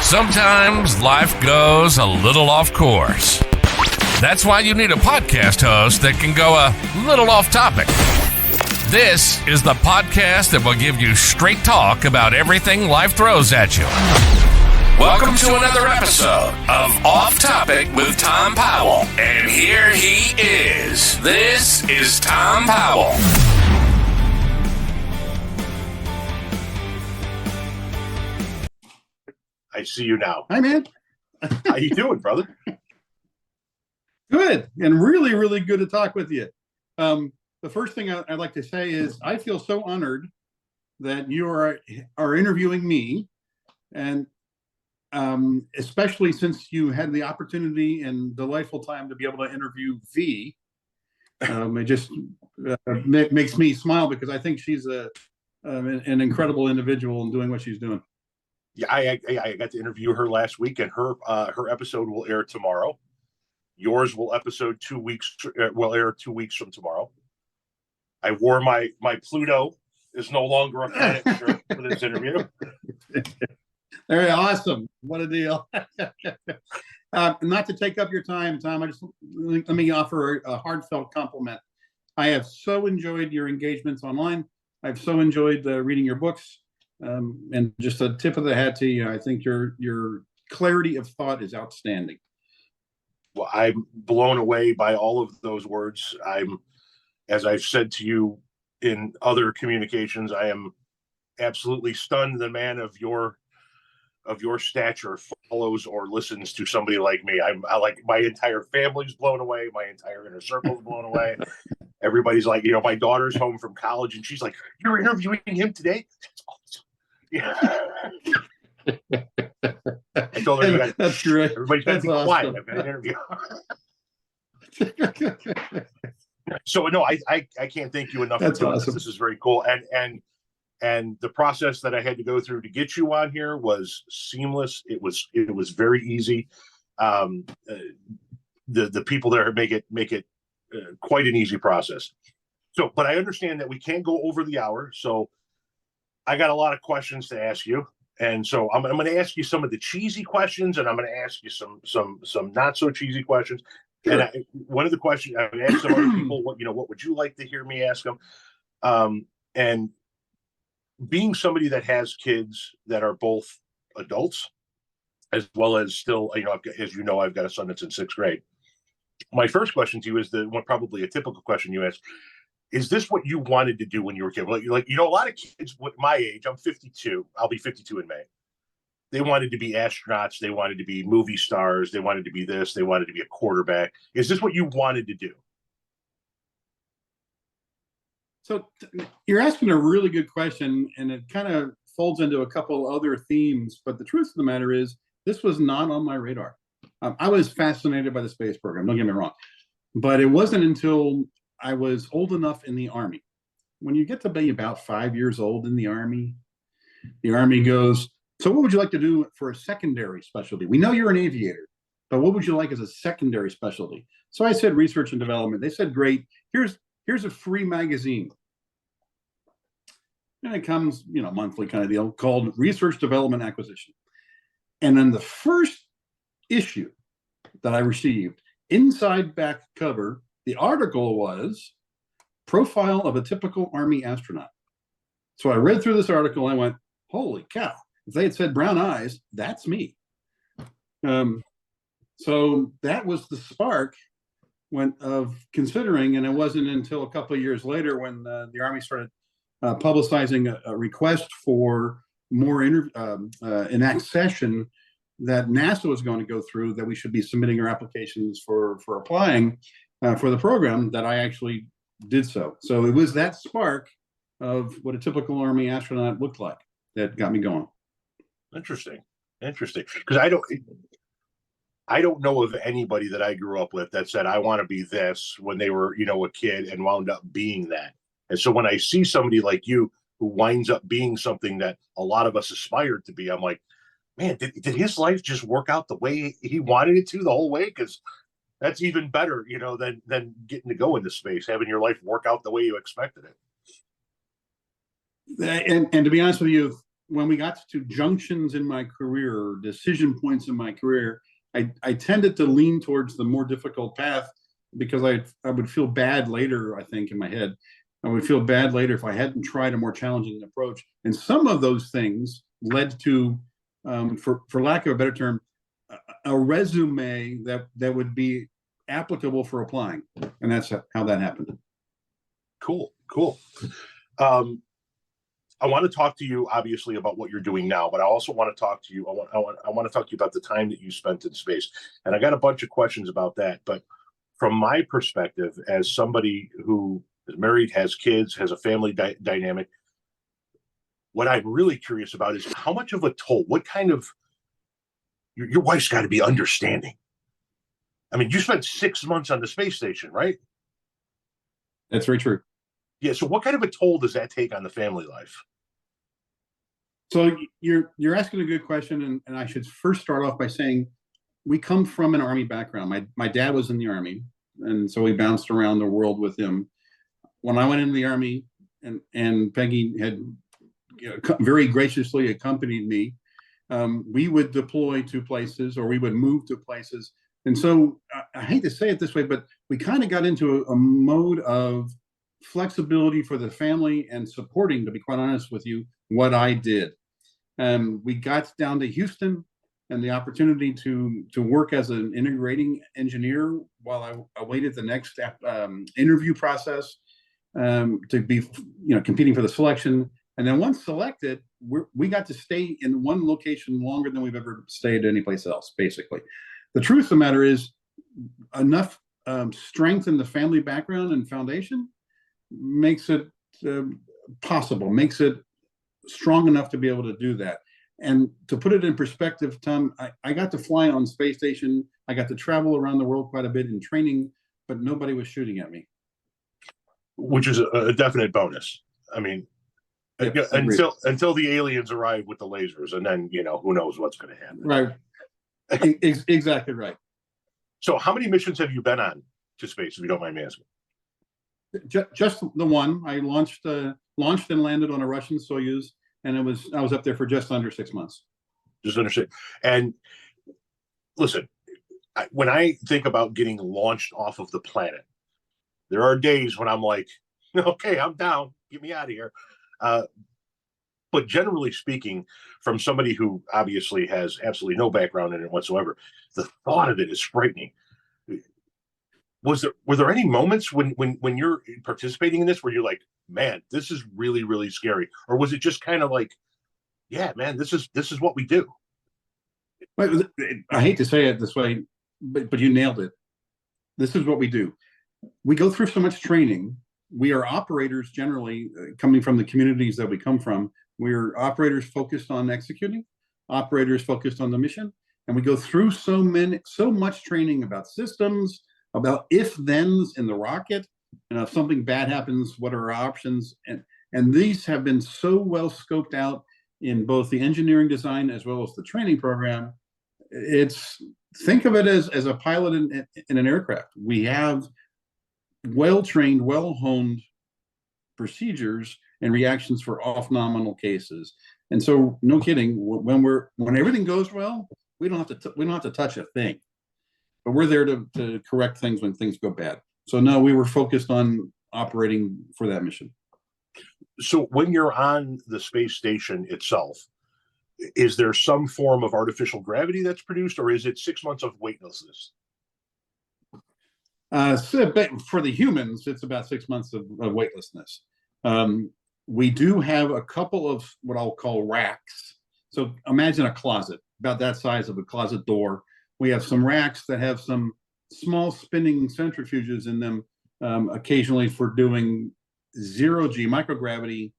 Sometimes life goes a little off course. That's why you need a podcast host that can go a little off topic. This is the podcast that will give you straight talk about everything life throws at you. Welcome to another episode of Off Topic with Tom Powell. And here he is. This is Tom Powell. I see you now. Hi, man. How you doing, brother? Good, and really, really good to talk with you. The first thing I'd like to say is I feel so honored that you are interviewing me, and especially since you had the opportunity and delightful time to be able to interview V. It just makes me smile because I think she's an incredible individual in doing what she's doing. Yeah, I got to interview her last week, and her episode will air tomorrow. Yours will air 2 weeks from tomorrow. I wore my Pluto is no longer a planet shirt for this interview. Very awesome. What a deal. Not to take up your time, Tom, let me offer a heartfelt compliment. I have so enjoyed your engagements online. I've so enjoyed reading your books. And just a tip of the hat to you. I think your clarity of thought is outstanding. Well, I'm blown away by all of those words. As I've said to you in other communications, I am absolutely stunned the man of your stature follows or listens to somebody like me. I like my entire family's blown away. My entire inner circle's blown away. Everybody's like, my daughter's home from college and she's like, "You're interviewing him today? That's awesome." Yeah. I told her, that's great. Everybody's got to be quiet. I've got an interview. So no, I can't thank you enough for doing awesome. This is very cool. And the process that I had to go through to get you on here was seamless. It was very easy. The people there make it quite an easy process. So, but I understand that we can't go over the hour. So I got a lot of questions to ask you. And so I'm going to ask you some of the cheesy questions, and I'm going to ask you some not so cheesy questions. Sure. And one of the questions I would ask some other people, what would you like to hear me ask them? And being somebody that has kids that are both adults, as well as still, as you know, I've got a son that's in 6th grade. My first question to you is probably a typical question you ask. Is this what you wanted to do when you were a kid? A lot of kids with my age, I'm 52. I'll be 52 in May. They wanted to be astronauts. They wanted to be movie stars. They wanted to be this. They wanted to be a quarterback. Is this what you wanted to do? So you're asking a really good question, and it kind of folds into a couple other themes. But the truth of the matter is, this was not on my radar. I was fascinated by the space program. Don't get me wrong. But it wasn't until I was old enough in the Army. When you get to be about 5 years old in the Army goes, "So what would you like to do for a secondary specialty? We know you're an aviator, but what would you like as a secondary specialty?" So I said research and development. They said, "Great, here's a free magazine." And it comes, monthly kind of deal called Research Development Acquisition. And then the first issue that I received, inside back cover, the article was Profile of a Typical Army Astronaut. So I read through this article and I went, holy cow. If they had said brown eyes, that's me. So that was the spark of considering, and it wasn't until a couple of years later when the Army started publicizing a request for more in accession that NASA was going to go through, that we should be submitting our applications for applying for the program, that I actually did so. So it was that spark of what a typical Army astronaut looked like that got me going. Interesting. Because I don't know of anybody that I grew up with that said, I want to be this when they were, a kid and wound up being that. And so when I see somebody like you who winds up being something that a lot of us aspired to be, I'm like, man, did his life just work out the way he wanted it to the whole way? Because that's even better, than getting to go into space, having your life work out the way you expected it. And to be honest with you, when we got to junctions in my career, or decision points in my career, I tended to lean towards the more difficult path because I would feel bad later. I think in my head, I would feel bad later if I hadn't tried a more challenging approach. And some of those things led to, for lack of a better term, a resume that would be applicable for applying. And that's how that happened. Cool. I want to talk to you obviously about what you're doing now, but I also want to talk to you. I want to talk to you about the time that you spent in space. And I got a bunch of questions about that. But from my perspective, as somebody who is married, has kids, has a family dynamic, what I'm really curious about is how much of a toll, what kind of, your wife's got to be understanding. I mean, you spent 6 months on the space station, right? That's very true. Yeah. So what kind of a toll does that take on the family life? So you're asking a good question, and I should first start off by saying we come from an Army background. My dad was in the Army, and so we bounced around the world with him. When I went into the Army, and Peggy had very graciously accompanied me, we would deploy to places, or we would move to places. And so I hate to say it this way, but we kind of got into a mode of flexibility for the family and supporting, to be quite honest with you, what I did. We got down to Houston and the opportunity to work as an integrating engineer while I awaited the next interview process to be competing for the selection. And then once selected, we got to stay in one location longer than we've ever stayed anyplace else, basically. The truth of the matter is enough strength in the family background and foundation makes it possible, makes it strong enough to be able to do that. And to put it in perspective, Tom, I got to fly on space station. I got to travel around the world quite a bit in training, but nobody was shooting at me. Which is a definite bonus. I mean, yep, until the aliens arrive with the lasers, and then, who knows what's going to happen. Right. Exactly right. So how many missions have you been on to space, if you don't mind me asking? Just the one. I launched and landed on a Russian Soyuz, and I was up there for just under 6 months. Just understand. And listen, when I think about getting launched off of the planet, there are days when I'm like, okay, I'm down, get me out of here. But generally speaking, from somebody who obviously has absolutely no background in it whatsoever, the thought of it is frightening. Were there any moments when you're participating in this where you're like, man, this is really, really scary? Or was it just kind of like, yeah, man, this is what we do? I hate to say it this way, but you nailed it. This is what we do. We go through so much training. We are operators generally, coming from the communities that we come from. We're operators focused on executing, operators focused on the mission, and we go through so much training about systems, about if-thens in the rocket, and if something bad happens, what are our options? And these have been so well scoped out in both the engineering design as well as the training program. Think of it as a pilot in an aircraft. We have well-trained, well-honed procedures and reactions for off-nominal cases. And so, no kidding, when everything goes well, we don't have to touch a thing. But we're there to correct things when things go bad. So no, we were focused on operating for that mission. So when you're on the space station itself, is there some form of artificial gravity that's produced, or is it 6 months of weightlessness? For the humans, it's about 6 months of weightlessness. We do have a couple of what I'll call racks. So imagine a closet, about that size of a closet door. We have some racks that have some small spinning centrifuges in them, occasionally for doing zero-G microgravity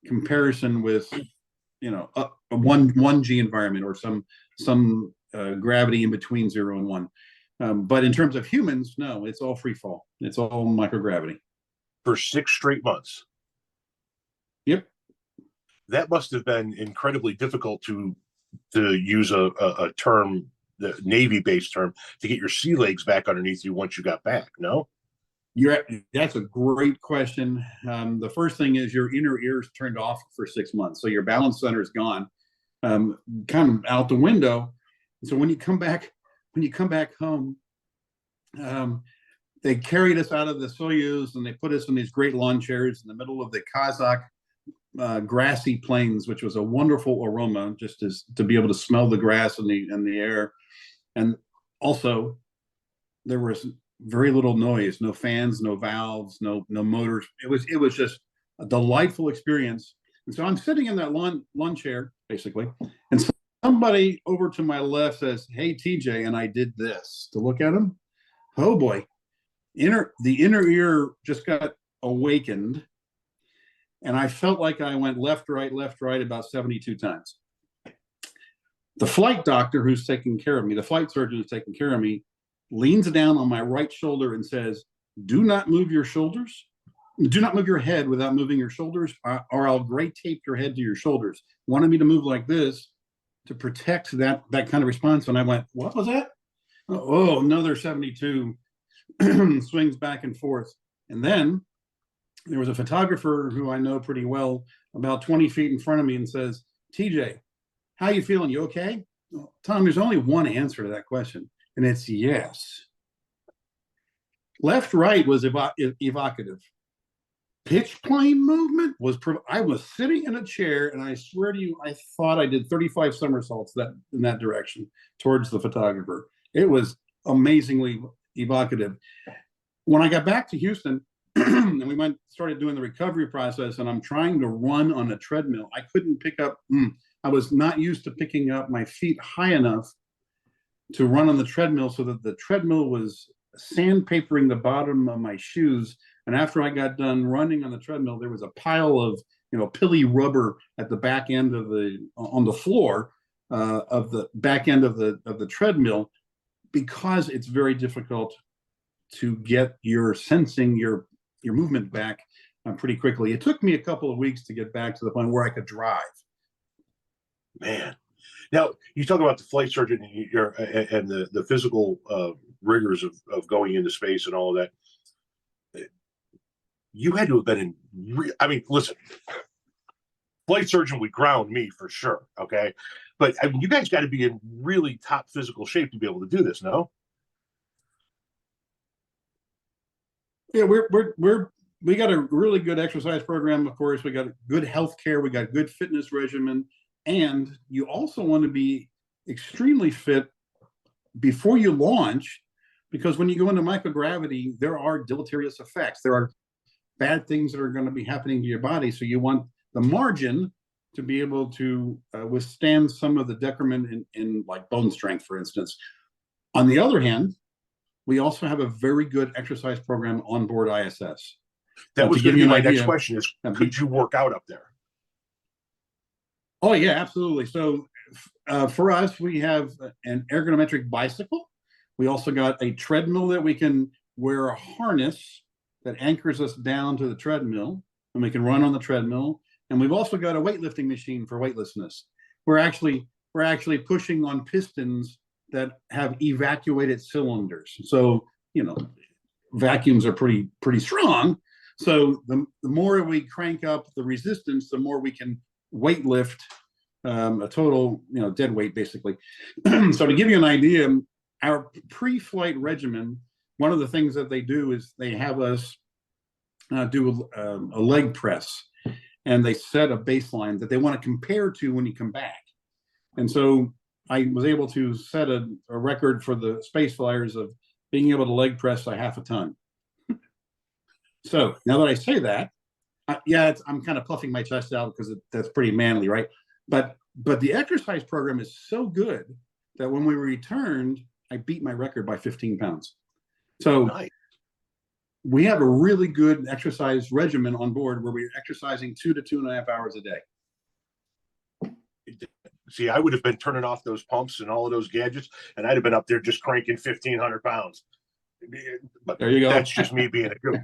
comparison with, a 1G environment, or some gravity in between 0 and 1. But in terms of humans, no, it's all free fall. It's all microgravity. For 6 straight months. Yep. That must have been incredibly difficult to use a term, the Navy-based term, to get your sea legs back underneath you once you got back, no? That's a great question. The first thing is your inner ear is turned off for 6 months, so your balance center is gone, kind of out the window. So when you come back home, they carried us out of the Soyuz and they put us in these great lawn chairs in the middle of the Kazakh grassy plains, which was a wonderful aroma, just to be able to smell the grass and the air. And also, there was very little noise, no fans, no valves, no motors. It was just a delightful experience. And so I'm sitting in that lawn chair, basically, and somebody over to my left says, "Hey, TJ," and I did this to look at him. Oh boy, the inner ear just got awakened, and I felt like I went left, right about 72 times. The flight doctor who's taking care of me, the flight surgeon who's taking care of me, leans down on my right shoulder and says, "Do not move your shoulders. Do not move your head without moving your shoulders, or I'll grade tape your head to your shoulders." Wanted me to move like this to protect that kind of response. And I went, "What was that?" Oh, another 72 swings back and forth. And then there was a photographer who I know pretty well about 20 feet in front of me and says, "TJ, how you feeling? You okay?" Well, Tom, there's only one answer to that question, and it's yes. Left, right was evocative. Pitch plane movement was, I was sitting in a chair, and I swear to you, I thought I did 35 somersaults in that direction towards the photographer. It was amazingly evocative. When I got back to Houston, and we started doing the recovery process, and I'm trying to run on a treadmill, I couldn't pick up, I was not used to picking up my feet high enough to run on the treadmill, so that the treadmill was sandpapering the bottom of my shoes. And after I got done running on the treadmill, there was a pile of, pilly rubber at the back end on the floor of the back end of the treadmill, because it's very difficult to get your movement back pretty quickly. It took me a couple of weeks to get back to the point where I could drive. Man. Now, you talk about the flight surgeon and the physical rigors of going into space and all of that. You had to have been listen, flight surgeon would ground me for sure, okay? But you guys got to be in really top physical shape to be able to do this, no? Yeah, we got a really good exercise program, of course. We got good health care, we got good fitness regimen, and you also want to be extremely fit before you launch, because when you go into microgravity, there are deleterious effects. There are bad things that are going to be happening to your body. So you want the margin to be able to withstand some of the decrement in like bone strength, for instance. On the other hand, we also have a very good exercise program on board ISS. That was going to be my next question is, could you work out up there? Oh, yeah, absolutely. So for us, we have an ergonometric bicycle. We also got a treadmill that we can wear a harness that anchors us down to the treadmill, and we can run on the treadmill. And we've also got a weightlifting machine for weightlessness. We're actually pushing on pistons that have evacuated cylinders. So, vacuums are pretty strong. So the more we crank up the resistance, the more we can weight lift a total, dead weight, basically. So to give you an idea, our pre-flight regimen, one of the things that they do is they have us do a leg press, and they set a baseline that they want to compare to when you come back. And so I was able to set a record for the space flyers of being able to leg press a half a ton. So now that I say that, I'm kind of puffing my chest out because that's pretty manly, right? But the exercise program is so good that when we returned, I beat my record by 15 pounds. So nice. We have a really good exercise regimen on board where we're exercising 2 to 2.5 hours a day. See, I would have been turning off those pumps and all of those gadgets, and I'd have been up there just cranking 1,500 pounds. But there you go. That's just me being a goof.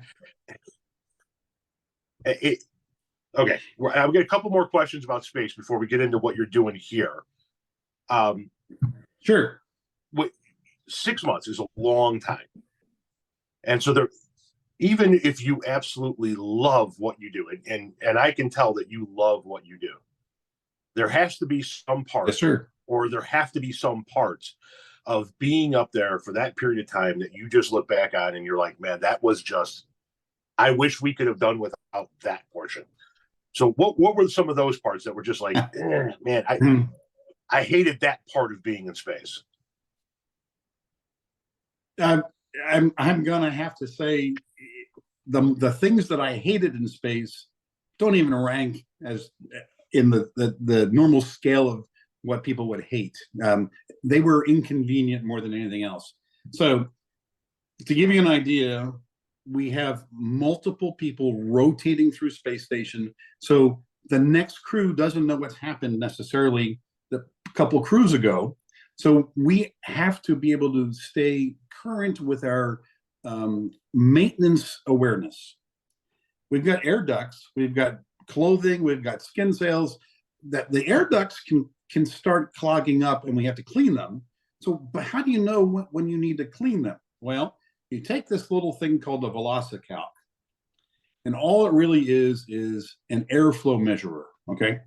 Okay, I've got a couple more questions about space before we get into what you're doing here. Sure. 6 months is a long time. And so even if you absolutely love what you do, and I can tell that you love what you do, there has to be some part, Yes, sir. or there have to be some parts of being up there for that period of time that you just look back on and you're like, man, that was just, I wish we could have done without that portion. So what were some of those parts that were just like, man, I hated that part of being in space? I'm gonna have to say the things that I hated in space don't even rank as in the normal scale of what people would hate. They were inconvenient more than anything else. So to give you an idea, we have multiple people rotating through space station. So the next crew doesn't know what's happened necessarily a couple crews ago. So we have to be able to stay current with our maintenance awareness. We've got air ducts, we've got clothing, we've got skin sails. That the air ducts can start clogging up, and we have to clean them. So, but how do you know when you need to clean them? Well, you take this little thing called a VelociCalc, and all it really is an airflow measurer. Okay,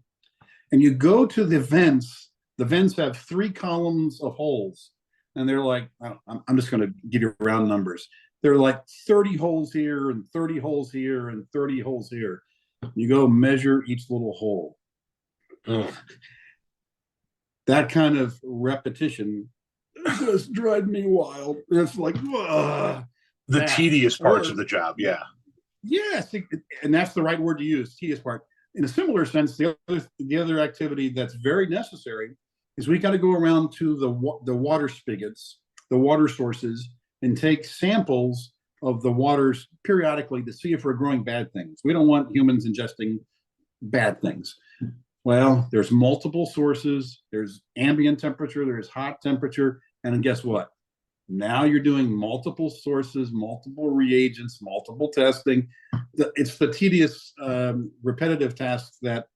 and you go to the vents. The vents have 3 columns of holes, and they're like, I'm just going to give you round numbers. They're like 30 holes here and 30 holes here and 30 holes here. You go measure each little hole. Ugh. That kind of repetition just drives me wild. It's like, the tedious parts of the job. Yeah. Yes. And that's the right word to use, tedious part. In a similar sense, the other activity that's very necessary is we got to go around to the water spigots, the water sources, and take samples of the waters periodically to see if we're growing bad things. We don't want humans ingesting bad things. Well, there's multiple sources. There's ambient temperature, there's hot temperature, and then guess what? Now you're doing multiple sources, multiple reagents, multiple testing. It's the tedious, repetitive tasks that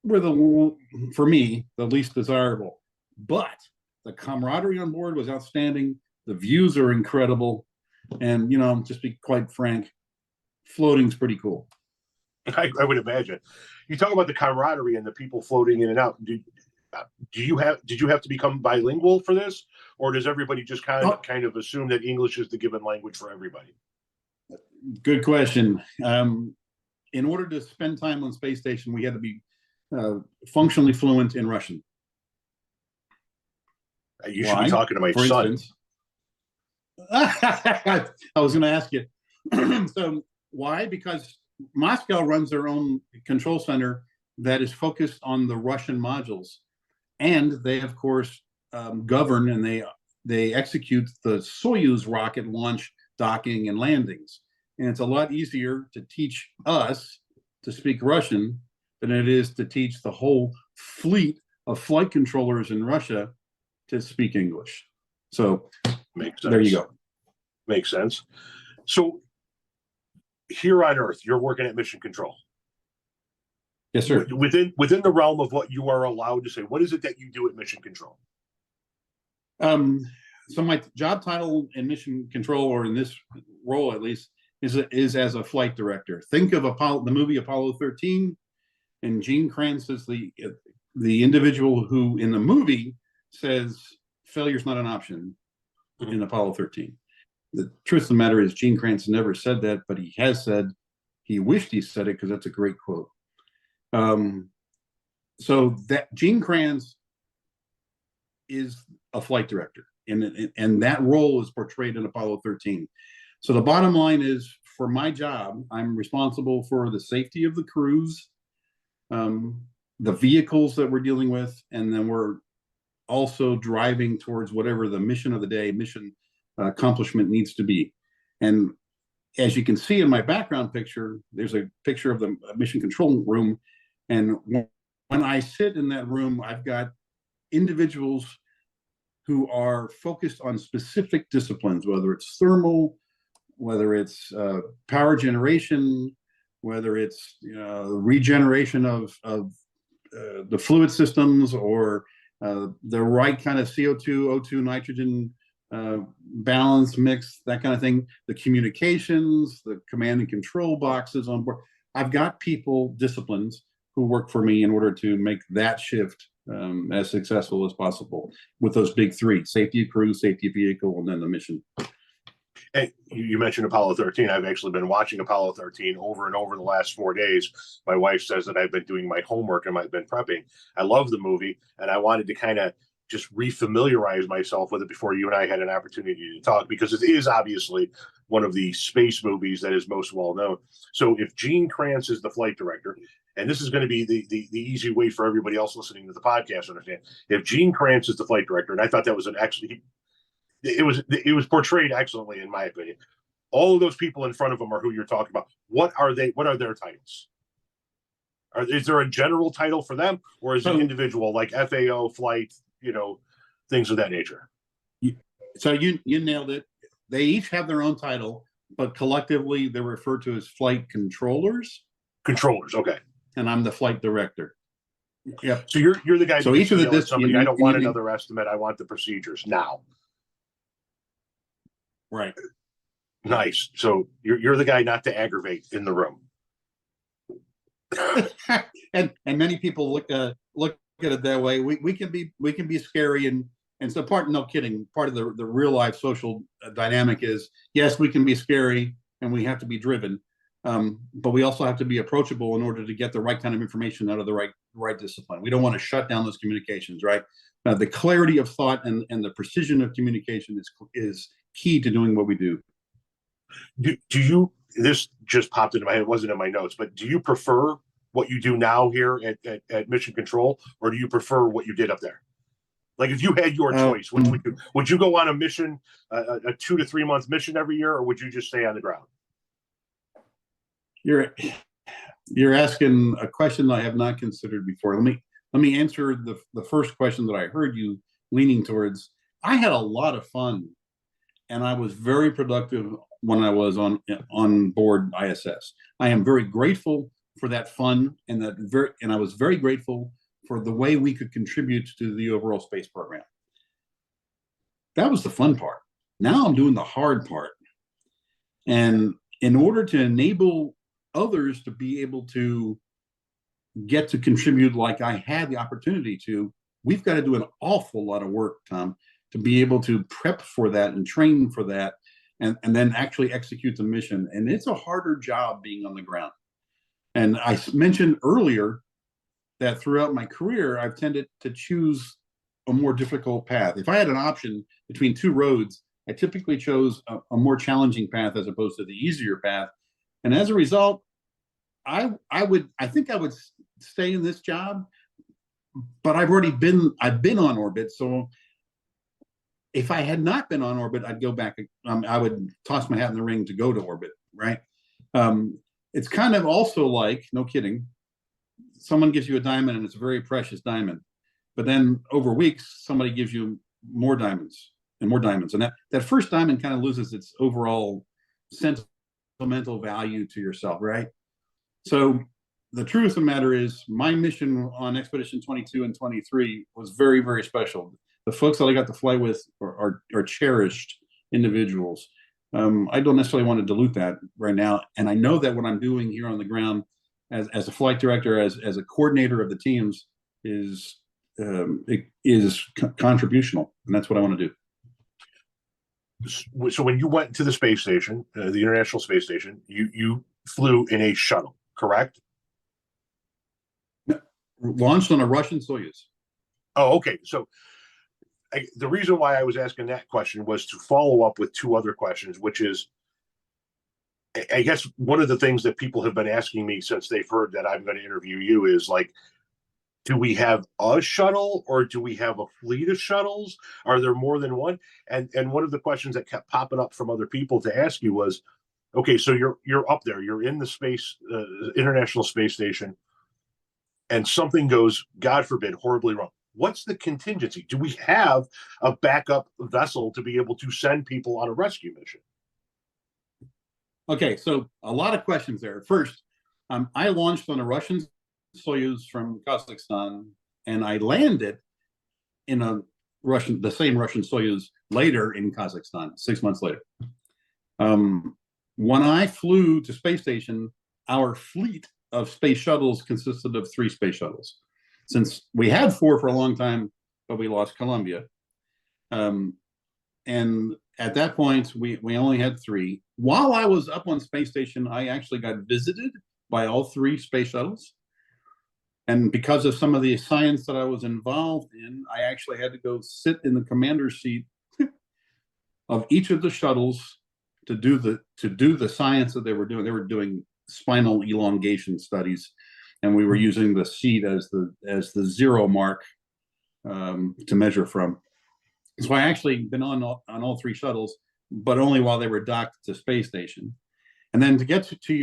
were for me, the least desirable. But the camaraderie on board was outstanding. The views are incredible. And, just be quite frank, floating's pretty cool. I would imagine. You talk about the camaraderie and the people floating in and out. Did you have to become bilingual for this, or does everybody just kind of assume that English is the given language for everybody? Good question. In order to spend time on space station, we had to be functionally fluent in Russian. You should be talking to my son. I was going to ask you. So why? Because Moscow runs their own control center that is focused on the Russian modules, and they, of course, govern and they execute the Soyuz rocket launch, docking, and landings. And it's a lot easier to teach us to speak Russian than it is to teach the whole fleet of flight controllers in Russia to speak English. So makes sense. There you go. Makes sense. So here on Earth, you're working at Mission Control. Yes, sir. Within the realm of what you are allowed to say, what is it that you do at Mission Control? So my job title in Mission Control, or in this role at least, is as a flight director. Think of the movie Apollo 13, and Gene Kranz is the individual who in the movie says failure's not an option in Apollo 13. The truth of the matter is Gene Kranz never said that, but he has said he wished he said it because that's a great quote. So that Gene Kranz is a flight director, and that role is portrayed in Apollo 13. So the bottom line is, for my job, I'm responsible for the safety of the crews, the vehicles that we're dealing with, and then we're also driving towards whatever the mission of the day, mission accomplishment needs to be. And as you can see in my background picture, there's a picture of the mission control room. And when I sit in that room, I've got individuals who are focused on specific disciplines, whether it's thermal, whether it's power generation, whether it's regeneration of the fluid systems, or the right kind of CO2, O2, nitrogen balance, mix, that kind of thing. The communications, the command and control boxes on board. I've got people, disciplines, who work for me in order to make that shift as successful as possible with those big three: safety of crew, safety of vehicle, and then the mission. Hey, you mentioned Apollo 13. I've actually been watching Apollo 13 over and over the last 4 days. My wife says that I've been doing my homework and I've been prepping. I love the movie, and I wanted to kind of just refamiliarize myself with it before you and I had an opportunity to talk, because it is obviously one of the space movies that is most well known. So if Gene Kranz is the flight director, and this is going to be the easy way for everybody else listening to the podcast to understand, if Gene Kranz is the flight director, and I thought that was an actually, it was portrayed excellently in my opinion. All of those people in front of him are who you're talking about. What are they? What are their titles? Is there a general title for them, or is it individual, like FAO, flight, things of that nature? So you nailed it. They each have their own title, but collectively they're referred to as flight controllers. Controllers, okay. And I'm the flight director. Yep. So you're the guy. So each of the somebody, I don't want another estimate. I want the procedures now. Right. Nice. So you're the guy not to aggravate in the room. and many people look at it that way. We can be scary, and so no kidding. Part of the real life social dynamic is, yes, we can be scary and we have to be driven, but we also have to be approachable in order to get the right kind of information out of the right discipline. We don't want to shut down those communications, right? The clarity of thought and the precision of communication is key to doing what we do. Do you? This just popped into my head. It wasn't in my notes, but do you prefer what you do now here at Mission Control, or do you prefer what you did up there? Like, if you had your choice, would you go on a mission, a 2 to 3 month mission every year, or would you just stay on the ground? You're asking a question that I have not considered before. Let me answer the first question that I heard you leaning towards. I had a lot of fun, and I was very productive when I was on board ISS. I am very grateful for that fun, and I was very grateful for the way we could contribute to the overall space program. That was the fun part. Now I'm doing the hard part. And in order to enable others to be able to get to contribute like I had the opportunity to, we've got to do an awful lot of work, Tom, to be able to prep for that and train for that, and then actually execute the mission. And it's a harder job being on the ground. And I mentioned earlier that throughout my career, I've tended to choose a more difficult path. If I had an option between two roads, I typically chose a more challenging path as opposed to the easier path. And as a result, I think I would stay in this job, but I've been on orbit. So if I had not been on orbit, I'd go back. I would toss my hat in the ring to go to orbit, right? It's kind of also like, no kidding, someone gives you a diamond and it's a very precious diamond, but then over weeks, somebody gives you more diamonds and more diamonds. And that first diamond kind of loses its overall sentimental value to yourself, right? So the truth of the matter is, my mission on Expedition 22 and 23 was very, very special. The folks that I got to fly with are cherished individuals. I don't necessarily want to dilute that right now. And I know that what I'm doing here on the ground as a flight director, as a coordinator of the teams is contributional. And that's what I want to do. So when you went to the space station, the International Space Station, you flew in a shuttle, correct? Launched on a Russian Soyuz. Oh, okay. So the reason why I was asking that question was to follow up with two other questions, which is, I guess one of the things that people have been asking me since they've heard that I'm going to interview you is, like, do we have a shuttle, or do we have a fleet of shuttles? Are there more than one? And one of the questions that kept popping up from other people to ask you was, okay, so you're up there, you're in the space, International Space Station, and something goes, God forbid, horribly wrong. What's the contingency? Do we have a backup vessel to be able to send people on a rescue mission? Okay, so a lot of questions there. First, I launched on a Russian Soyuz from Kazakhstan, and I landed in the same Russian Soyuz later in Kazakhstan, 6 months later. When I flew to space station, our fleet of space shuttles consisted of 3 space shuttles. Since we had 4 for a long time, but we lost Columbia. And at that point, we only had 3. While I was up on space station, I actually got visited by all 3 space shuttles. And because of some of the science that I was involved in, I actually had to go sit in the commander's seat of each of the shuttles to do the science that they were doing. They were doing spinal elongation studies, and we were using the seat as the 0 mark to measure from. So I actually been on all 3 shuttles, but only while they were docked to space station. And then to get to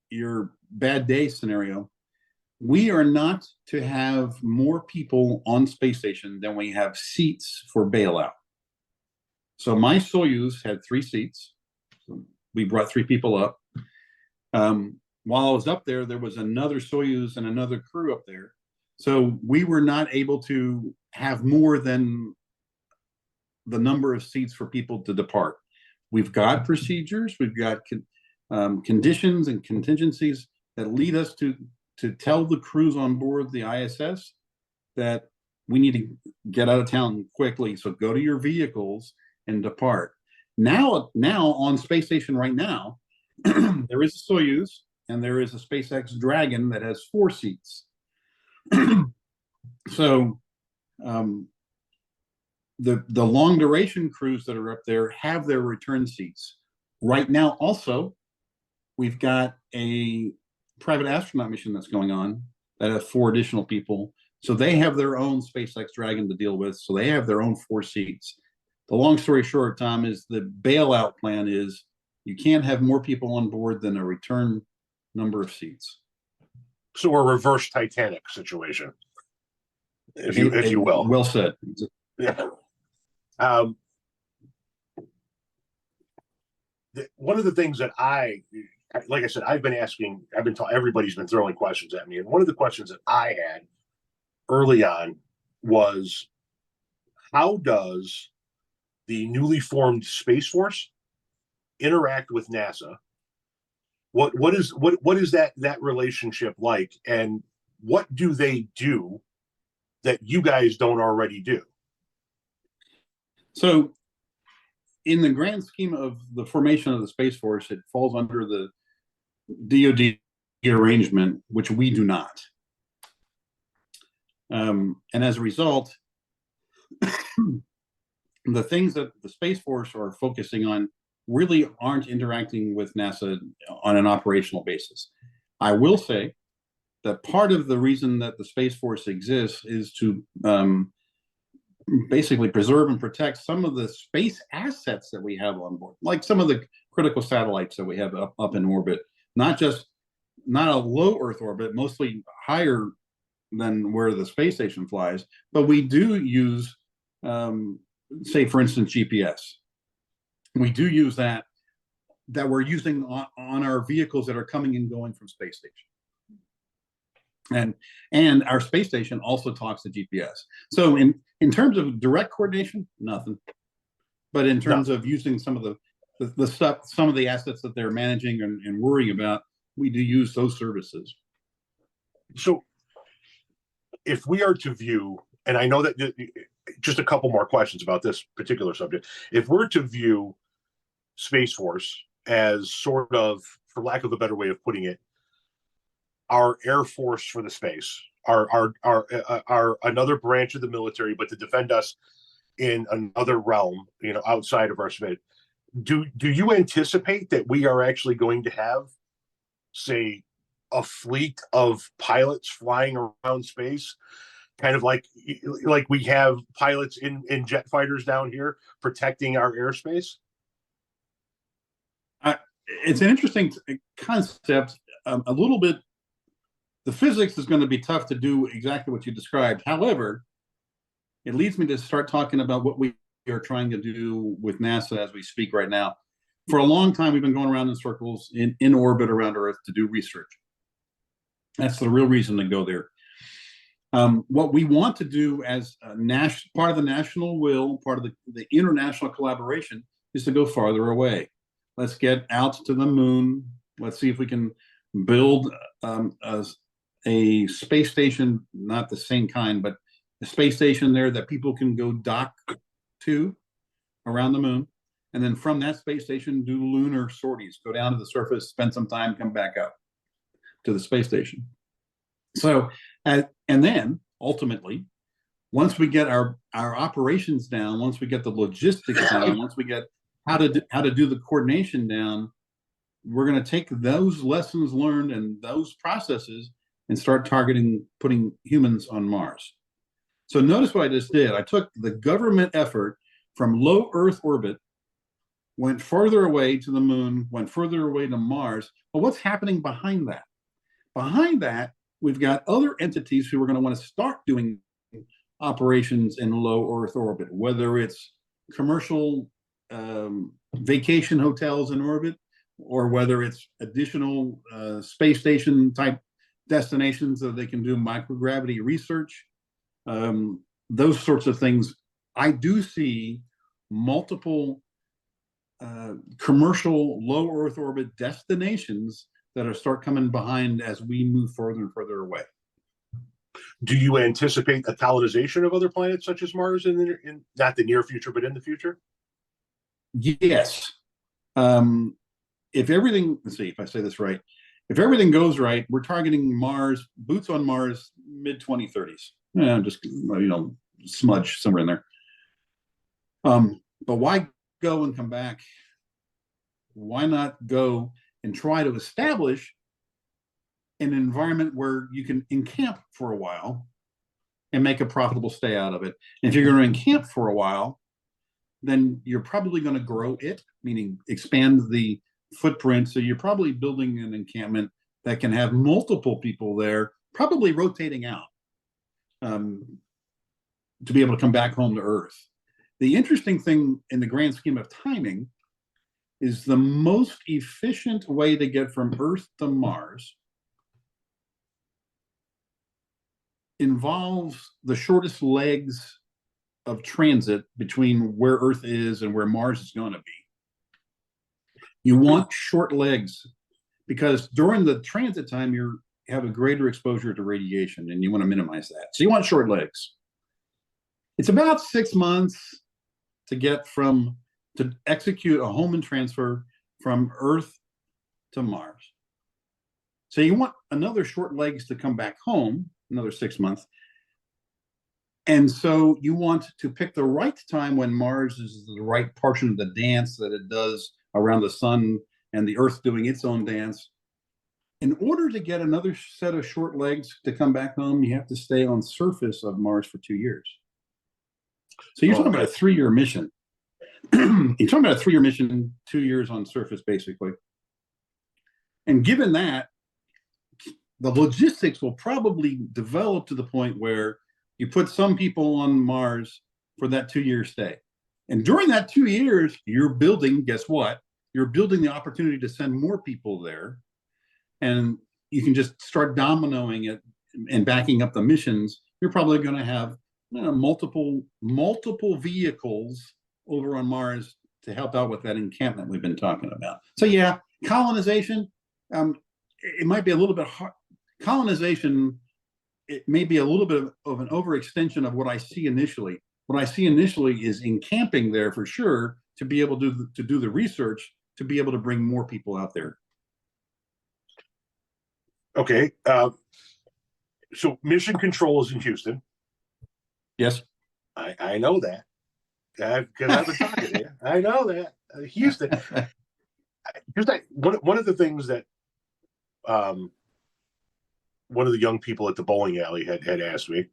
your bad day scenario, we are not to have more people on space station than we have seats for bailout. So my Soyuz had 3 seats. So we brought 3 people up. While I was up there, there was another Soyuz and another crew up there. So we were not able to have more than the number of seats for people to depart. We've got procedures, we've got conditions and contingencies that lead us to tell the crews on board the ISS that we need to get out of town quickly. So go to your vehicles and depart. Now on space station right now, there is a Soyuz and there is a SpaceX Dragon that has 4 seats. So the long duration crews that are up there have their return seats. Right now also, we've got a private astronaut mission that's going on that has 4 additional people. So they have their own SpaceX Dragon to deal with. So they have their own 4 seats. The long story short, Tom, is the bailout plan is you can't have more people on board than a return number of seats. So a reverse Titanic situation, if you will. Well said. Yeah. One of the things that like I said, everybody's been throwing questions at me. And one of the questions that I had early on was, how does the newly formed Space Force interact with NASA? What is that relationship like, and what do they do that you guys don't already do? So in the grand scheme of the formation of the Space Force, it falls under the DoD arrangement, which we do not. And as a result, the things that the Space Force are focusing on really aren't interacting with NASA on an operational basis. I will say that part of the reason that the Space Force exists is to basically preserve and protect some of the space assets that we have on board, like some of the critical satellites that we have up in orbit, not a low Earth orbit, mostly higher than where the space station flies, but we do use, say, for instance, GPS. We do use that we're using on our vehicles that are coming and going from space station. And our space station also talks to GPS. So in terms of direct coordination, nothing. But in terms of using some of the stuff, some of the assets that they're managing and worrying about, we do use those services. So if we are to view, and I know that just a couple more questions about this particular subject, if we're to view Space Force as sort of, for lack of a better way of putting it, our Air Force for the space, our another branch of the military, but to defend us in another realm, outside of our space. Do you anticipate that we are actually going to have, say, a fleet of pilots flying around space, kind of like we have pilots in jet fighters down here protecting our airspace? It's an interesting concept. A little bit, the physics is going to be tough to do exactly what you described. However, it leads me to start talking about what we are trying to do with NASA as we speak right now. For a long time, we've been going around in circles in orbit around Earth to do research. That's the real reason to go there. What we want to do as a part of the national will, part of the international collaboration, is to go farther away. Let's get out to the moon. Let's see if we can build a space station, not the same kind, but a space station there that people can go dock to around the moon. And then from that space station, do lunar sorties, go down to the surface, spend some time, come back up to the space station. So, and then ultimately, once we get our operations down, once we get the logistics down, once we get how to do the coordination down, we're going to take those lessons learned and those processes and start targeting putting humans on Mars. So notice what I just did. I took the government effort from low Earth orbit, went further away to the moon, went further away to Mars. But what's happening behind that? Behind that, we've got other entities who are going to want to start doing operations in low Earth orbit, whether it's commercial vacation hotels in orbit, or whether it's additional space station type destinations that they can do microgravity research, those sorts of things. I do see multiple commercial low Earth orbit destinations that are start coming behind as we move further and further away. Do you anticipate a colonization of other planets such as Mars in not the near future, but in the future? Yes. If everything, let's see if I say this right. If everything goes right, we're targeting Mars, boots on Mars, mid-2030s. Just, smudge somewhere in there. But why go and come back? Why not go and try to establish an environment where you can encamp for a while and make a profitable stay out of it? And if you're going to encamp for a while, then you're probably going to grow it, meaning expand the footprint. So you're probably building an encampment that can have multiple people there, probably rotating out to be able to come back home to Earth. The interesting thing in the grand scheme of timing is the most efficient way to get from Earth to Mars involves the shortest legs of transit between where Earth is and where Mars is going to be. You want short legs because during the transit time, you have a greater exposure to radiation and you want to minimize that. So you want short legs. It's about 6 months to execute a Hohmann transfer from Earth to Mars. So you want another short legs to come back home, another 6 months. And so you want to pick the right time when Mars is the right portion of the dance that it does around the sun and the Earth doing its own dance. In order to get another set of short legs to come back home, you have to stay on surface of Mars for 2 years. So you're talking about a 3-year mission. You're talking about a 3-year mission, 2 years on surface, basically. And given that, the logistics will probably develop to the point where you put some people on Mars for that 2-year stay. And during that 2 years, you're building, guess what? You're building the opportunity to send more people there. And you can just start dominoing it and backing up the missions. You're probably going to have multiple vehicles over on Mars to help out with that encampment we've been talking about. So yeah, colonization, it might be a little bit hard. Colonization, it may be a little bit of an overextension of what I see initially. What I see initially is encamping there for sure to be able to do the research, to be able to bring more people out there. Okay. So mission control is in Houston. Yes. I know that. Because I've been talking to you. I know that. Houston. One of the things that one of the young people at the bowling alley had asked me,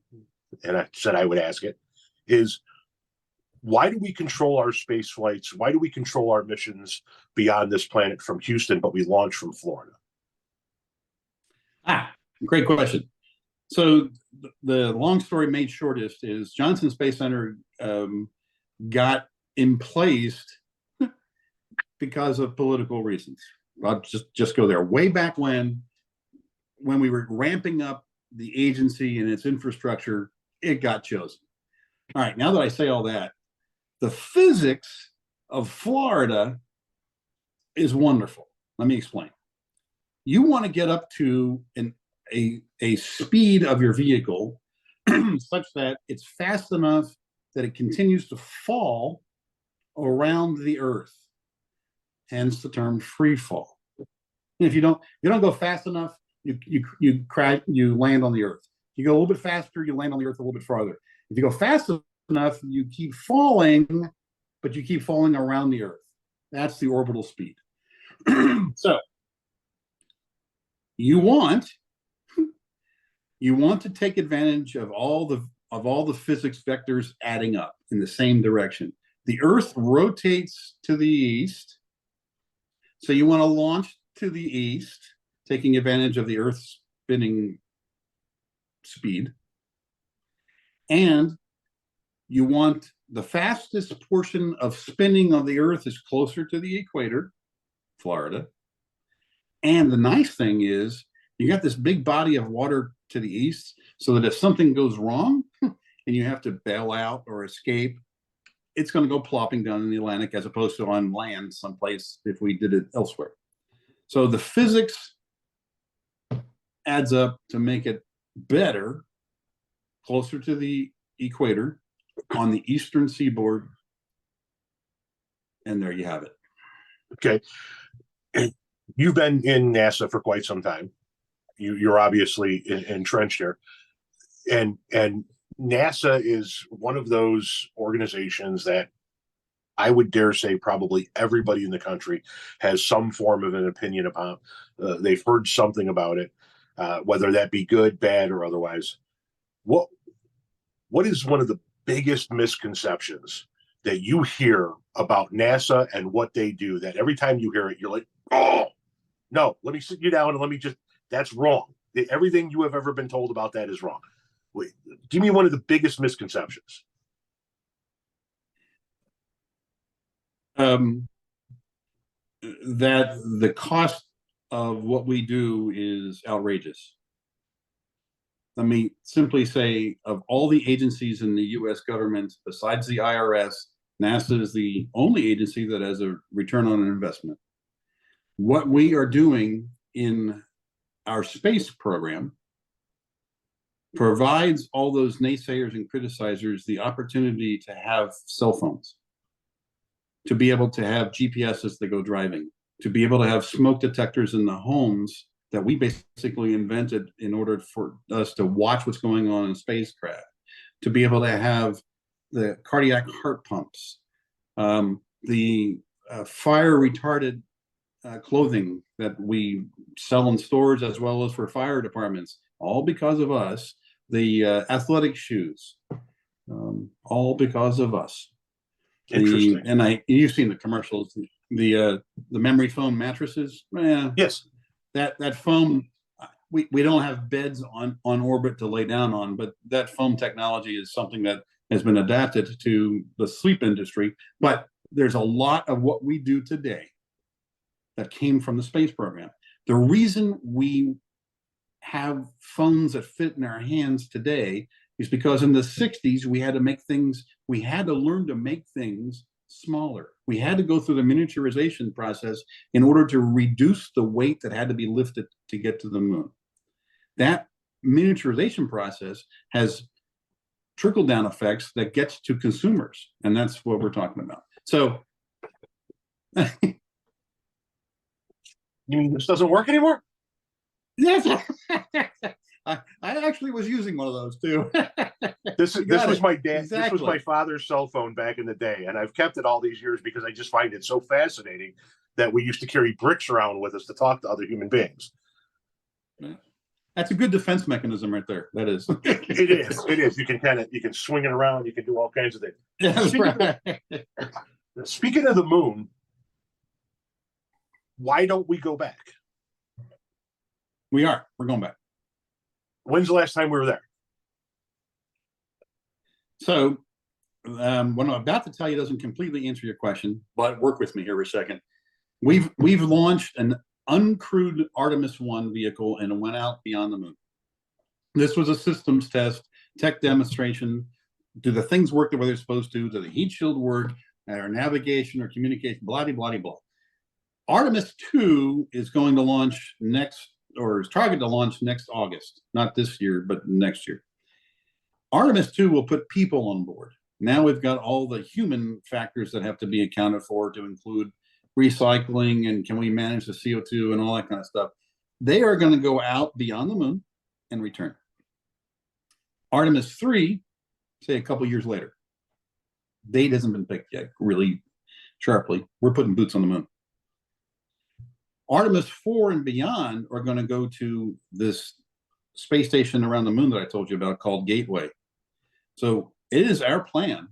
and I said I would ask it, is why do we control our space flights? Why do we control our missions beyond this planet from Houston, but we launch from Florida? Great question. So the long story made shortest is Johnson Space Center got emplaced because of political reasons. I'll just go there. Way back when we were ramping up the agency and its infrastructure, it got chosen. All right, now that I say all that, the physics of Florida is wonderful. Let me explain. You want to get up to a speed of your vehicle such that it's fast enough that it continues to fall around the earth, hence the term free fall. If you don't go fast enough, you crash, you land on the earth. You go a little bit faster, you land on the earth a little bit farther. If you go fast enough, you keep falling, but you keep falling around the earth. That's the orbital speed. So you want to take advantage of all the physics vectors adding up in the same direction. The earth rotates to the east, so you want to launch to the east, taking advantage of the earth's spinning speed. And you want the fastest portion of spinning of the earth is closer to the equator, Florida. And the nice thing is you got this big body of water to the east, so that if something goes wrong and you have to bail out or escape, it's going to go plopping down in the Atlantic as opposed to on land someplace if we did it elsewhere. So the physics adds up to make it better, closer to the equator on the eastern seaboard. And there you have it. Okay. You've been in NASA for quite some time. You're obviously entrenched there. And NASA is one of those organizations that I would dare say probably everybody in the country has some form of an opinion about. They've heard something about it, whether that be good, bad, or otherwise. What is one of the biggest misconceptions that you hear about NASA and what they do, that every time you hear it, you're like, oh, no, let me sit you down and let me just, that's wrong. Everything you have ever been told about that is wrong. Wait, give me one of the biggest misconceptions. That the cost of what we do is outrageous. Let me simply say, of all the agencies in the U.S. government, besides the IRS, NASA is the only agency that has a return on an investment. What we are doing in our space program provides all those naysayers and criticizers the opportunity to have cell phones, to be able to have GPSs that go driving, to be able to have smoke detectors in the homes that we basically invented in order for us to watch what's going on in spacecraft, to be able to have the cardiac heart pumps, the fire retarded clothing that we sell in stores as well as for fire departments, all because of us, the athletic shoes, all because of us. Interesting. You've seen the commercials, the memory foam mattresses. Yes. That foam, we don't have beds on orbit to lay down on, but that foam technology is something that has been adapted to the sleep industry. But there's a lot of what we do today that came from the space program. The reason we have phones that fit in our hands today is because in the 60s, we had to learn to make things smaller. We had to go through the miniaturization process in order to reduce the weight that had to be lifted to get to the moon. That miniaturization process has trickle-down effects that gets to consumers, and that's what we're talking about. So you mean this doesn't work anymore? yes, I actually was using one of those too. This was my dad. Exactly. This was my father's cell phone back in the day, and I've kept it all these years because I just find it so fascinating that we used to carry bricks around with us to talk to other human beings. That's a good defense mechanism right there. That is. It is. It is. You can swing it around. You can do all kinds of things. That's right. Speaking of the moon, why don't we go back? We're going back. When's the last time we were there? So what I'm about to tell you doesn't completely answer your question, but work with me here for a second. We've launched an uncrewed Artemis 1 vehicle and went out beyond the moon. This was a systems test, tech demonstration. Do the things work the way they're supposed to? Do the heat shield work? Or navigation or communication? Blah, blah, blah, blah. Artemis 2 is going to launch next, or is targeted to launch next August. Not this year, but next year. Artemis 2 will put people on board. Now we've got all the human factors that have to be accounted for, to include recycling and can we manage the CO2 and all that kind of stuff. They are going to go out beyond the moon and return. Artemis 3, say a couple years later. Date hasn't been picked yet, really sharply. We're putting boots on the moon. Artemis 4 and beyond are going to go to this space station around the moon that I told you about called Gateway. So it is our plan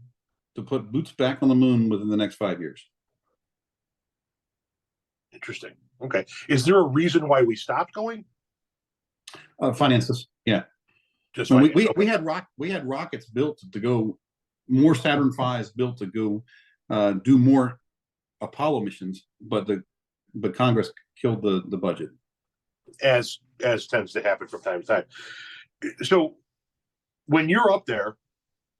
to put boots back on the moon within the next 5 years. Interesting. Okay. Is there a reason why we stopped going? Finances. Yeah. Just So finance. we had rockets built to go, more Saturn V's built to go do more Apollo missions, but Congress killed the budget. As tends to happen from time to time. So when you're up there,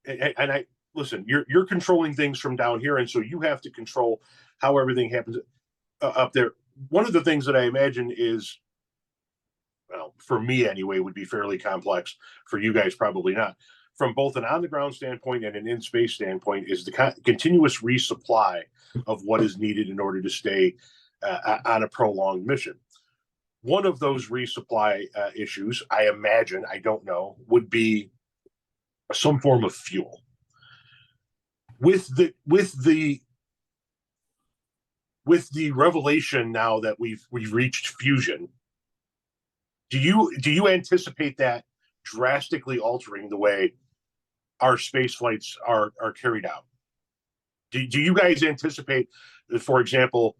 and I listen, you're controlling things from down here, and so you have to control how everything happens up there. One of the things that I imagine is, well, for me anyway, would be fairly complex. For you guys, probably not. From both an on-the-ground standpoint and an in-space standpoint, is the continuous resupply of what is needed in order to stay on a prolonged mission. One of those resupply issues, I imagine, I don't know, would be some form of fuel. With the revelation now that we've reached fusion, do you anticipate that drastically altering the way our space flights are carried out? Do you guys anticipate, for example,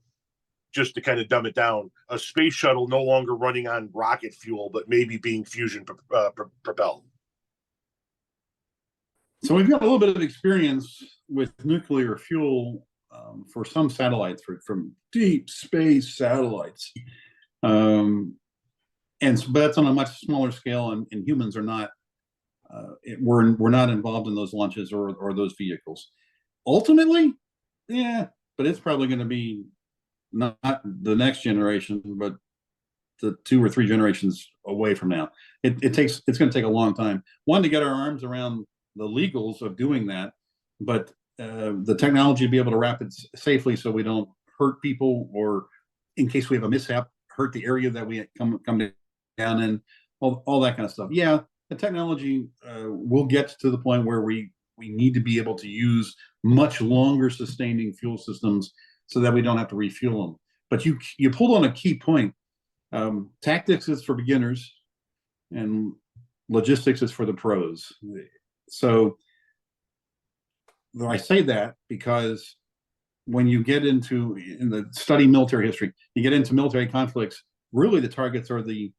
just to kind of dumb it down, a space shuttle no longer running on rocket fuel, but maybe being fusion propelled? So we've got a little bit of experience with nuclear fuel for some satellites, from deep space satellites. But that's on a much smaller scale, and humans are not, we're not involved in those launches or those vehicles. Ultimately, yeah, but it's probably going to be not the next generation, but the 2 or 3 generations away from now. It's going to take a long time. One, to get our arms around the legals of doing that, but the technology to be able to wrap it safely so we don't hurt people, or in case we have a mishap, hurt the area that we come down in, all that kind of stuff. Yeah, the technology will get to the point where we need to be able to use much longer sustaining fuel systems so that we don't have to refuel them. But you pulled on a key point. Tactics is for beginners, and logistics is for the pros. So I say that because when you get in the study military history, you get into military conflicts, really the targets are the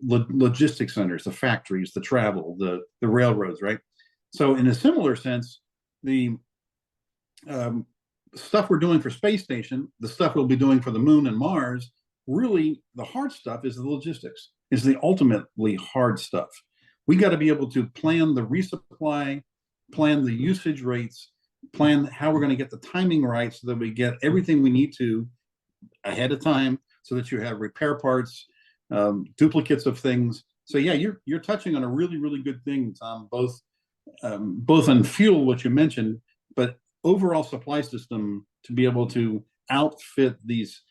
logistics centers, the factories, the travel, the railroads, right? So in a similar sense, the stuff we're doing for space station, the stuff we'll be doing for the moon and Mars, really the hard stuff is the logistics, is the ultimately hard stuff. We got to be able to plan the resupply, plan the usage rates, plan how we're going to get the timing right so that we get everything we need to ahead of time, so that you have repair parts, duplicates of things. So yeah, you're touching on a really, really good thing, Tom, both on fuel, what you mentioned, but overall supply system to be able to outfit these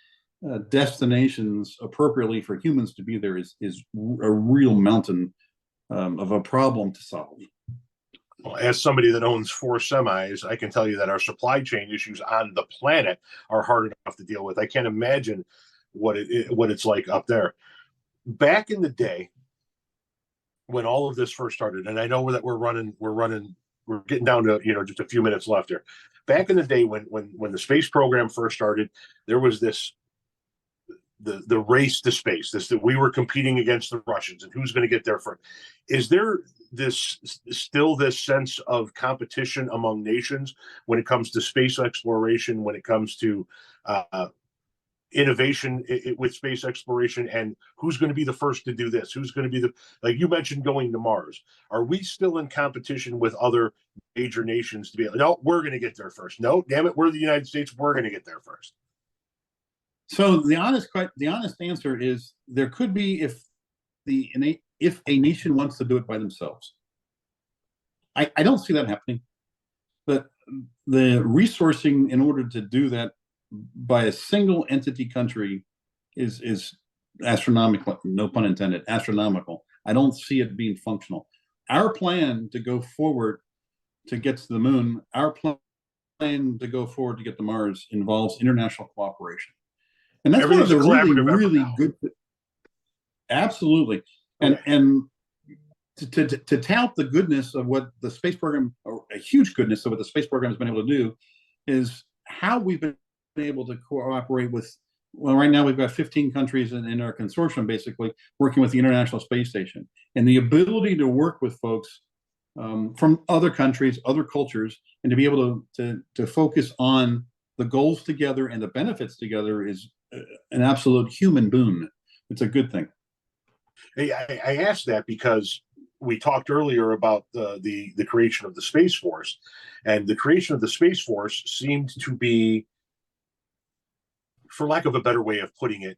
destinations appropriately for humans to be there is a real mountain of a problem to solve. Well, as somebody that owns 4 semis, I can tell you that our supply chain issues on the planet are hard enough to deal with. I can't imagine what it's like up there. Back in the day, when all of this first started, and I know that we're getting down to just a few minutes left here. Back in the day, when the space program first started, there was this the race to space. That we were competing against the Russians and who's going to get there first. Is there still this sense of competition among nations when it comes to space exploration, when it comes to innovation with space exploration, and who's going to be the first to do this, who's going to be like you mentioned, going to Mars? Are we still in competition with other major nations to be like, no, we're going to get there first? No, damn it, we're the United States, we're going to get there first. So the honest answer is there could be, if a nation wants to do it by themselves. I don't see that happening, but the resourcing in order to do that by a single entity country is astronomical, no pun intended, astronomical. I don't see it being functional. Our plan to go forward to get to the moon, our plan to go forward to get to Mars involves international cooperation. And that's one of the really good. Absolutely. And to tout the goodness of what the space program, or a huge goodness of what the space program has been able to do, is how we've been able to cooperate with, well, right now we've got 15 countries in our consortium, basically working with the International Space Station, and the ability to work with folks from other countries, other cultures, and to be able to focus on the goals together and the benefits together is an absolute human boon. It's a good thing. I asked that because we talked earlier about the creation of the Space Force, and the creation of the Space Force seemed to be, for lack of a better way of putting it,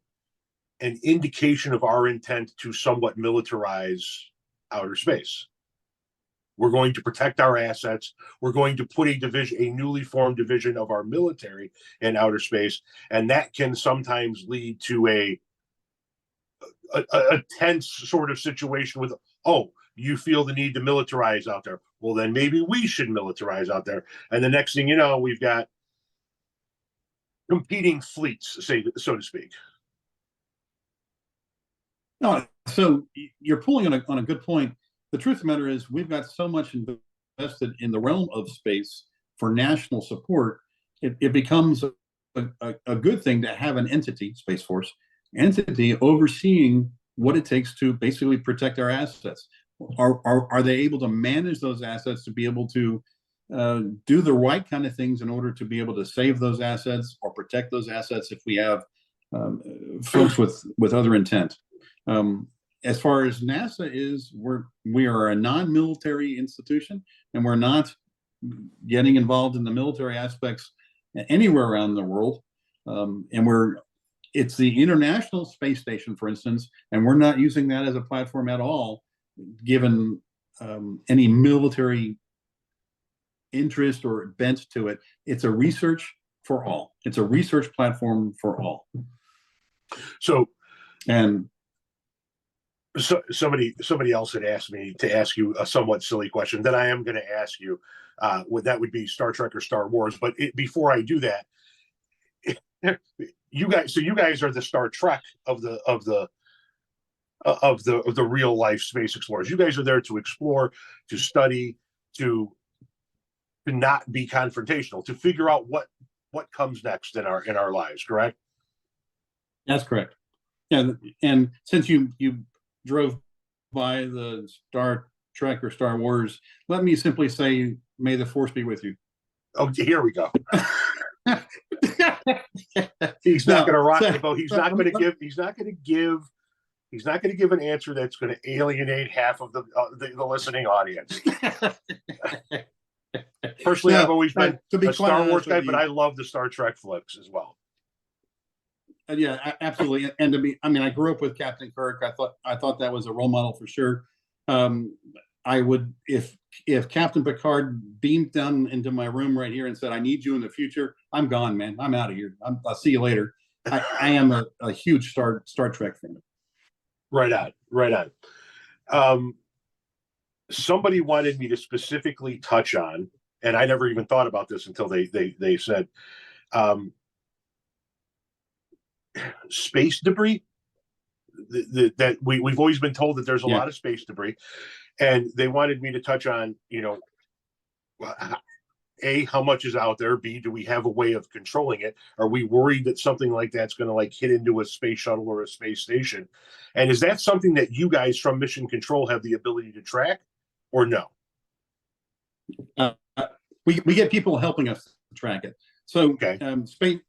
an indication of our intent to somewhat militarize outer space. We're going to protect our assets. We're going to put a newly formed division of our military in outer space, and that can sometimes lead to a tense sort of situation with, oh, you feel the need to militarize out there. Well, then maybe we should militarize out there. And the next thing you know, we've got competing fleets, so to speak. No, so you're pulling on a good point. The truth of the matter is we've got so much invested in the realm of space for national support. It becomes a good thing to have an entity, Space Force, entity overseeing what it takes to basically protect our assets. Are they able to manage those assets to be able to do the right kind of things in order to be able to save those assets or protect those assets if we have folks with other intent? As far as NASA is, we are a non-military institution, and we're not getting involved in the military aspects anywhere around the world. And it's the International Space Station, for instance, and we're not using that as a platform at all, given any military interest or bent to it. It's a research for all. It's a research platform for all. So somebody else had asked me to ask you a somewhat silly question that I am going to ask you. That would be Star Trek or Star Wars. But before I do that, you guys are the Star Trek of the real life space explorers. You guys are there to explore, to study, to not be confrontational, to figure out what comes next in our lives. Correct? That's correct. Yeah, and since you drove by the Star Trek or Star Wars, let me simply say, may the Force be with you. Oh, here we go. He's not going to rock the boat. He's not going to give an answer that's going to alienate half of the listening audience. Personally, I've always been a Star Wars guy, but I love the Star Trek flips as well. Yeah, absolutely. And I grew up with Captain Kirk. I thought that was a role model for sure. I would, if Captain Picard beamed down into my room right here and said, "I need you in the future," I'm gone, man. I'm out of here. I'll see you later. I am a huge Star Trek fan. Right on. Somebody wanted me to specifically touch on, and I never even thought about this until they said, space debris. That we've always been told that there's a lot of space debris, and they wanted me to touch on, A, how much is out there? B, do we have a way of controlling it? Are we worried that something like that's going to hit into a space shuttle or a space station? And is that something that you guys from Mission Control have the ability to track, or no? We get people helping us track it. So space,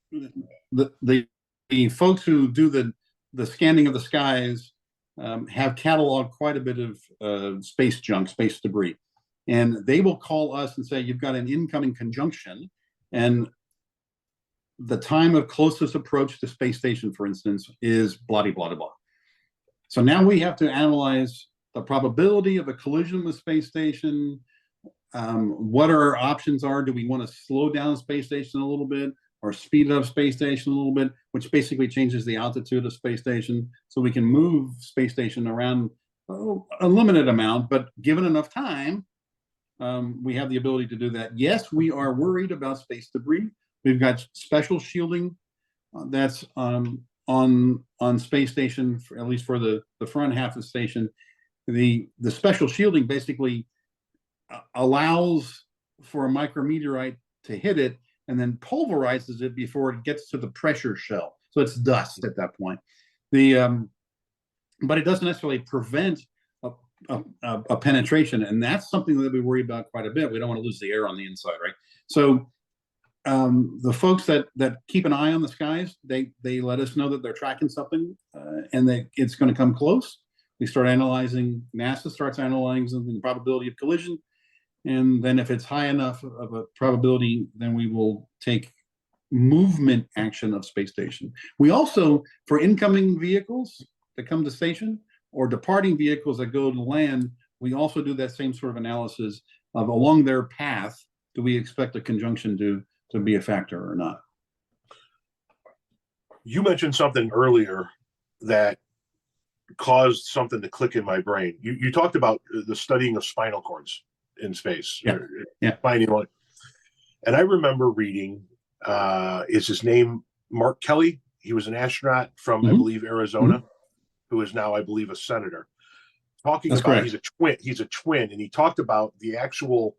the the folks who do the scanning of the skies have cataloged quite a bit of space junk, space debris. And they will call us and say, you've got an incoming conjunction, and the time of closest approach to space station, for instance, is blah, blah, blah, blah. So now we have to analyze the probability of a collision with space station, what our options are. Do we want to slow down space station a little bit or speed up space station a little bit, which basically changes the altitude of space station, so we can move space station around a limited amount, but given enough time, we have the ability to do that. Yes, we are worried about space debris. We've got special shielding that's on space station, at least for the front half of the station. The special shielding basically allows for a micrometeorite to hit it and then pulverizes it before it gets to the pressure shell. So it's dust at that point. But it doesn't necessarily prevent a penetration, and that's something that we worry about quite a bit. We don't want to lose the air on the inside, right? So the folks that keep an eye on the skies, they let us know that they're tracking something, and that it's going to come close. We start analyzing. NASA starts analyzing the probability of collision, and then if it's high enough of a probability, then we will take movement action of space station. We also, for incoming vehicles that come to station or departing vehicles that go to land, we also do that same sort of analysis of along their path, do we expect a conjunction to be a factor or not? You mentioned something earlier that caused something to click in my brain. You talked about the studying of spinal cords in space. Yeah. And I remember reading, is his name Mark Kelly? He was an astronaut from, I believe, Arizona, who is now, I believe, a senator. Talking That's about correct. he's a twin, and he talked about the actual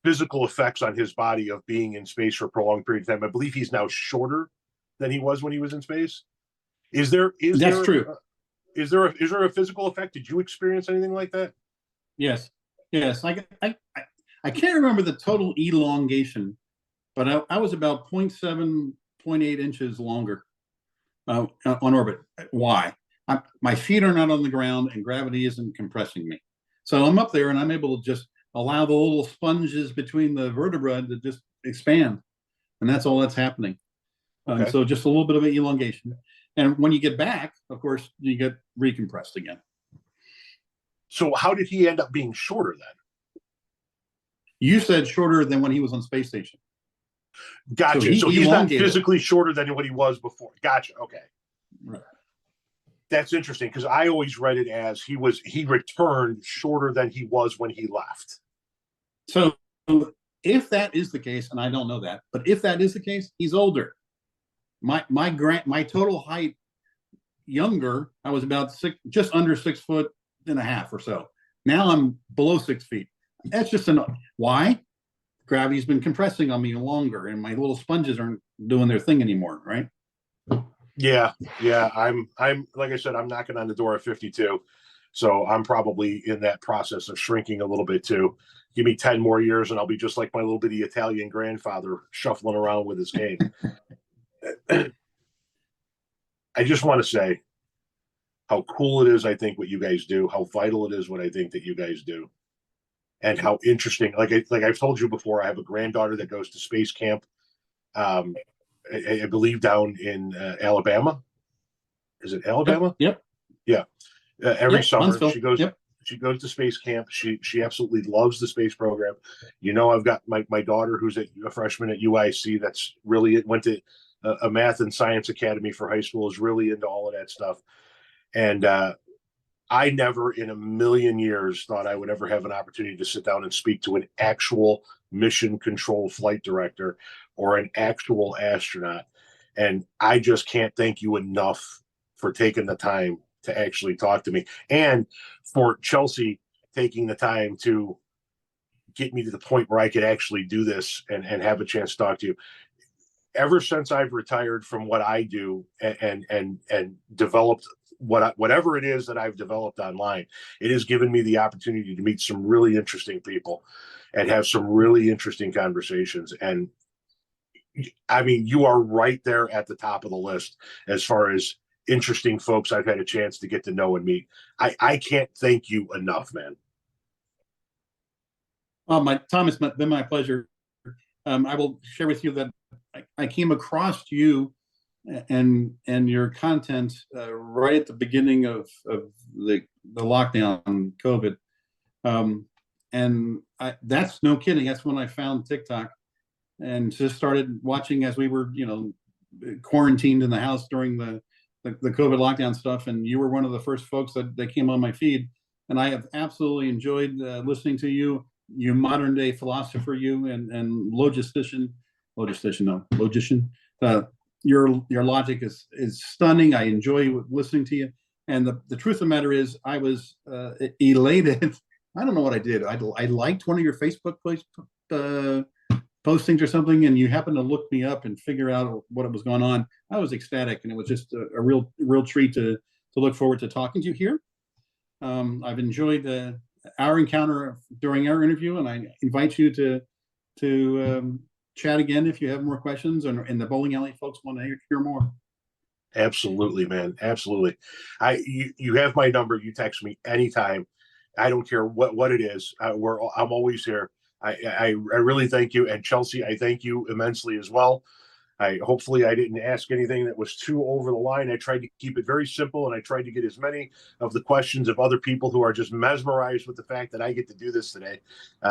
physical effects on his body of being in space for a prolonged period of time. I believe he's now shorter than he was when he was in space. That's true. Is there a physical effect? Did you experience anything like that? Yes. I can't remember the total elongation, but I was about 0.7, 0.8 inches longer on orbit. Why? My feet are not on the ground and gravity isn't compressing me. So I'm up there and I'm able to just allow the little sponges between the vertebrae to just expand. And that's all that's happening. Okay. So just a little bit of an elongation. And when you get back, of course, you get recompressed again. So how did he end up being shorter then? You said shorter than when he was on space station. Gotcha. So he's not physically shorter than what he was before. Gotcha. Okay. Right. That's interesting, because I always read it as he returned shorter than he was when he left. So if that is the case, and I don't know that, but if that is the case, he's older. My total height younger, I was about just under 6'1.5" or so. Now I'm below 6 feet. That's just why? Gravity's been compressing on me longer, and my little sponges aren't doing their thing anymore, right? Yeah. I'm like I said, I'm knocking on the door at 52, so I'm probably in that process of shrinking a little bit too. Give me 10 more years, and I'll be just like my little bitty Italian grandfather shuffling around with his cane. I just want to say how cool it is, I think, what you guys do, how vital it is what I think that you guys do, and how interesting. Like I've told you before, I have a granddaughter that goes to space camp, I believe down in Alabama. Is it Alabama? Yep. Yeah. Every summer Huntsville. She goes to space camp. She absolutely loves the space program. I've got my daughter who's a freshman at UIC that's really went to a math and science academy for high school, is really into all of that stuff. And I never in a million years thought I would ever have an opportunity to sit down and speak to an actual mission control flight director or an actual astronaut. And I just can't thank you enough for taking the time to actually talk to me, and for Chelsea taking the time to get me to the point where I could actually do this and have a chance to talk to you. Ever since I've retired from what I do and developed whatever it is that I've developed online, it has given me the opportunity to meet some really interesting people and have some really interesting conversations. And I mean, you are right there at the top of the list as far as interesting folks I've had a chance to get to know and meet. I can't thank you enough, man. Tom, it's been my pleasure. I will share with you that I came across you and your content right at the beginning of the lockdown, COVID, and that's no kidding. That's when I found TikTok and just started watching as we were, quarantined in the house during the COVID lockdown stuff. And you were one of the first folks that came on my feed, and I have absolutely enjoyed listening to you. You modern day philosopher, you and logician. Your logic is stunning. I enjoy listening to you. And the truth of the matter is, I was elated. I don't know what I did. I liked one of your Facebook postings or something, and you happened to look me up and figure out what was going on. I was ecstatic, and it was just a real treat to look forward to talking to you here. I've enjoyed our encounter during our interview, and I invite you to chat again if you have more questions, and the bowling alley folks want to hear more. Absolutely, man. Absolutely. You have my number. You text me anytime. I don't care what it is. I'm always here. I really thank you. And Chelsea, I thank you immensely as well. Hopefully I didn't ask anything that was too over the line. I tried to keep it very simple, and I tried to get as many of the questions of other people who are just mesmerized with the fact that I get to do this today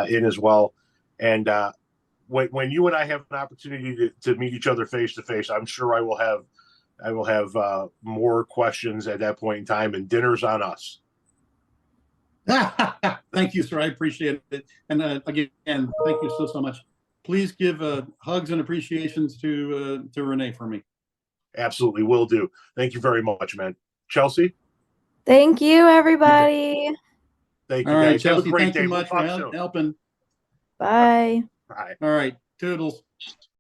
in as well. And when you and I have an opportunity to meet each other face to face, I'm sure I will have more questions at that point in time, and dinner's on us. Thank you, sir. I appreciate it. And again, thank you so much. Please give hugs and appreciations to Renee for me. Absolutely, will do. Thank you very much, man. Chelsea? Thank you, everybody. Thank you, All right, guys. Chelsea, Have a great thank day. you much for helping. Bye. All right, toodles.